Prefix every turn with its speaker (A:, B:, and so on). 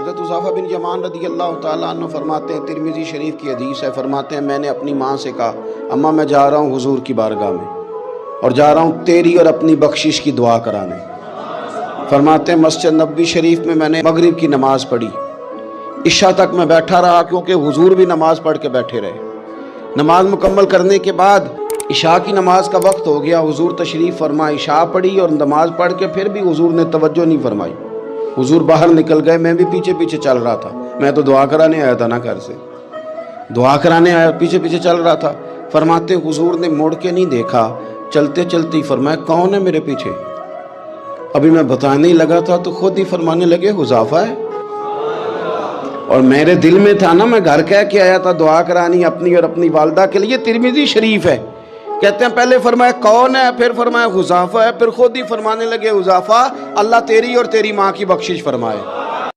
A: हज़रत उज़ाफ़ा बिन यमान रज़ी अल्लाह ताला अन्हु फरमाते हैं, तिरमिज़ी शरीफ की हदीस है, फरमाते हैं मैंने अपनी माँ से कहा, अम्मा मैं जा रहा हूँ हुजूर की बारगाह में और जा रहा हूँ तेरी और अपनी बख्शिश की दुआ कराने। फरमाते हैं मस्जिद नबवी शरीफ में मैंने मगरिब की नमाज़ पढ़ी, इशा तक मैं बैठा रहा क्योंकि हुजूर भी नमाज़ पढ़ के बैठे रहे। नमाज मुकम्मल करने के बाद इशा की नमाज का वक्त हो गया, हुजूर तशरीफ़ फरमा, इशा पढ़ी और नमाज पढ़ के फिर भी हुजूर ने तवज्जो नहीं फरमाई। हुजूर बाहर निकल गए, मैं भी पीछे पीछे चल रहा था। मैं तो दुआ कराने आया था ना, घर से दुआ कराने आया, पीछे पीछे चल रहा था। फरमाते हुजूर ने मुड़ के नहीं देखा, चलते चलते ही फरमाया कौन है मेरे पीछे। अभी मैं बताने ही लगा था तो खुद ही फरमाने लगे हुज़ाफ़ा है। और मेरे दिल में था ना, मैं घर कह के आया था दुआ करानी अपनी और अपनी वालदा के लिए। तिरमिज़ी शरीफ है, कहते हैं पहले फरमाया कौन है, फिर फरमाया हुज़ाफ़ा है, फिर खुद ही फरमाने लगे हुज़ाफ़ा अल्लाह तेरी और तेरी माँ की बख्शिश फरमाए।